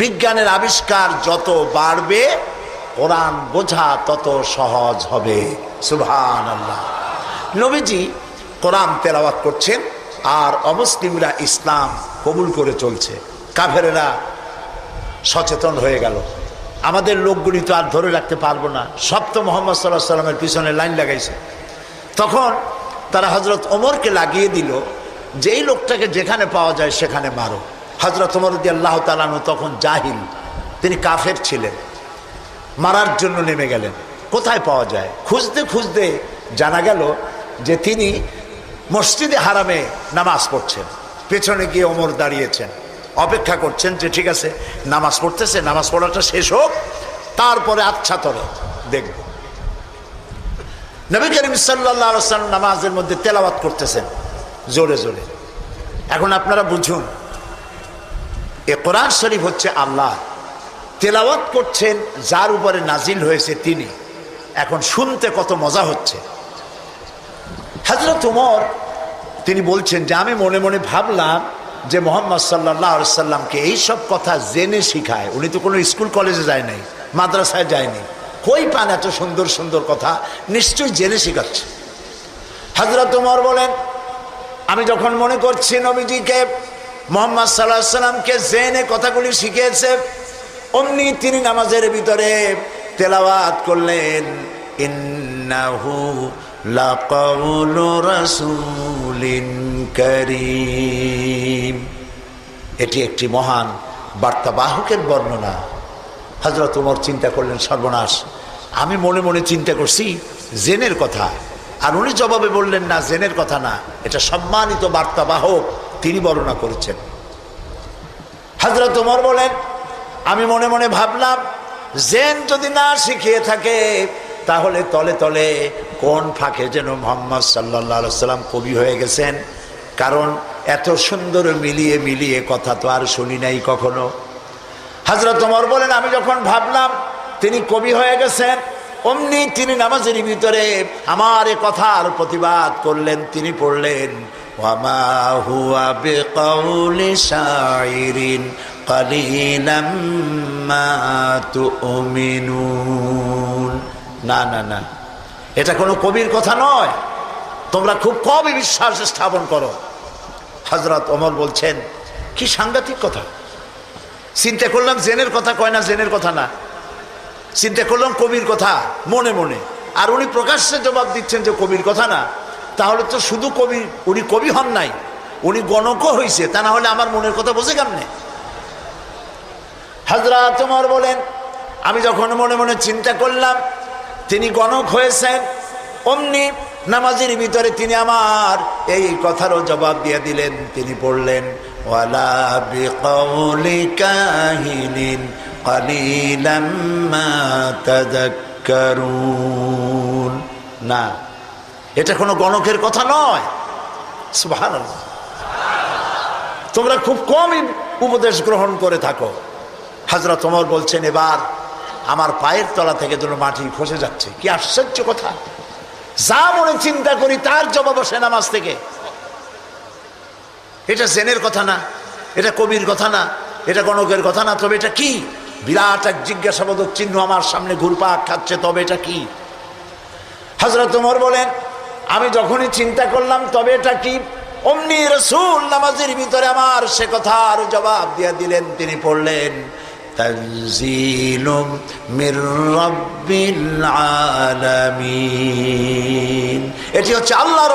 বিজ্ঞানের আবিষ্কার যত বাড়বে কোরআন বোঝা তত সহজ হবে। সুবহানাল্লাহ। নবীজি কোরআন তেলাওয়াত করছেন আর অমুসলিমরা ইসলাম কবুল করে চলছে। কাফেরেরা সচেতন হয়ে গেল, আমাদের লোকগুলি তো আর ধরে রাখতে পারবো না, সব তো মুহাম্মদ সাল্লাল্লাহু আলাইহি সাল্লামের পিছনে লাইন লাগাইছে। তখন তারা হযরত ওমরকে লাগিয়ে দিল যে এই লোকটাকে যেখানে পাওয়া যায় সেখানে মারো। হযরত ওমর রাদিয়াল্লাহু তাআলা আনহু তখন জাহিল, তিনি কাফের ছিলেন, মারার জন্য নেমে গেলেন। কোথায় পাওয়া যায় খুঁজতে খুঁজতে জানা গেল যে তিনি মসজিদে হারামে নামাজ পড়ছেন। পেছনে গিয়ে ওমর দাঁড়িয়েছেন, অপেক্ষা করছেন যে ঠিক আছে নামাজ পড়তেছে, নামাজ পড়াটা শেষ হোক, তারপরে আচ্ছা তরে দেখব। নবী করিম সাল্লাল্লাহু আলাইহি ওয়াসাল্লাম নামাজের মধ্যে তেলাওয়াত করতেছেন জোরে জোরে। এখন আপনারা বুঝুন, এ কোরআন শরীফ হচ্ছে আল্লাহ, তেলাওয়াত করছেন যার উপরে নাজিল হয়েছে তিনি। এখন শুনতে কত মজা হচ্ছে। হযরত ওমর তিনি বলছেন যে আমি মনে মনে ভাবলাম যে মুহাম্মদ সাল্লাল্লাহু আলাইহি সাল্লামকে এইসব কথা জেনে শিখায়। উনি তো কোনো স্কুল কলেজে যায় নাই, মাদ্রাসায় যায়নি, কই পান এত সুন্দর সুন্দর কথা, নিশ্চয়ই জেনে শিখাচ্ছে। হযরত ওমর বলেন আমি যখন মনে করছি নবীজিকে মুহাম্মদ সাল্লাল্লাহু আলাইহি সাল্লামকে জেনে কথাগুলি শিখিয়েছে, অমনি তিনি নামাজের ভিতরে তেলাওয়াত করলেন ইন্নাহু লাকাউলু রাসূলিন কারীম। এটি একটি মহান বার্তাবাহকের বর্ণনা। হযরত ওমর চিন্তা করলেন সর্বনাশ, আমি মনে মনে চিন্তা করছি জেনের কথা, আর উনি জবাবে বললেন না জেনের কথা না, এটা সম্মানিত বার্তাবাহক তিনি বর্ণনা করেছেন। হযরত ওমর বলেন আমি মনে মনে ভাবলাম জেন যদি না শিখিয়ে থাকে তাহলে তলে তলে কোন ফাঁকে যেন মুহাম্মদ সাল্লাল্লাহু আলাইহি সাল্লাম কবি হয়ে গেছেন, কারণ এত সুন্দর মিলিয়ে মিলিয়ে কথা তো আর শুনি নাই কখনো। হযরত ওমর বলেন আমি যখন ভাবলাম তিনি কবি হয়ে গেছেন, অমনি তিনি নামাজের ভিতরে আমার এ কথার প্রতিবাদ করলেন। তিনি পড়লেন ওয়ামা হুয়া বিকাউলি শাইরিন কালিলাম মা তুমিনুন। না না না, এটা কোনো কবির কথা নয়, তোমরা খুব কমই বিশ্বাস স্থাপন করো। হযরত ওমর বলছেন কি সাংঘাতিক কথা। চিন্তা করলাম জেনের কথা কয় না, জেনের কথা না, চিন্তা করলাম কবির কথা মনে মনে, আর উনি প্রকাশ্যে জবাব দিচ্ছেন যে কবির কথা না। তাহলে তো শুধু কবি, উনি কবি হন নাই, উনি গণকও হয়েছে, তা না হলে আমার মনের কথা বোঝে কেমনে? হযরত ওমর বলেন আমি যখন মনে মনে চিন্তা করলাম তিনি গণক হয়েছেন, অমনি নামাজের ভিতরে তিনি আমার এই কথারও জবাব দিয়ে দিলেন। তিনি পড়লেন ওয়ালা বিকাউলি কাহিনিন কালিলাম মা তাযাক্কারুন। না, এটা কোনো গণকের কথা নয়। সুবহানাল্লাহ। তোমরা খুব কমই উপদেশ গ্রহণ করে থাকো। হযরত ওমর বলছেন এবার আমার পায়ের তলা থেকে যেন মাটি খসে যাচ্ছে। কি আশ্চর্য কথা, যা মনে চিন্তা করি তার জবাব আসে নামাজ থেকে। এটা জেনের কথা না, এটা কবির কথা না, এটা গণকের কথা না, তবে এটা কি? বিরাট এক জিজ্ঞাসাবোধক চিহ্ন আমার সামনে ঘুরপাক খাচ্ছে, তবে এটা কি? হযরত ওমর বলেন আমি যখনই চিন্তা করলাম তবে এটা কি, অমনি রাসূল নামাজের ভিতরে আমার সে কথার জবাব দিয়ে দিলেন। তিনি পড়লেন তানজিলুম মির রাব্বিল আলামিন। এটি হচ্ছে আল্লাহর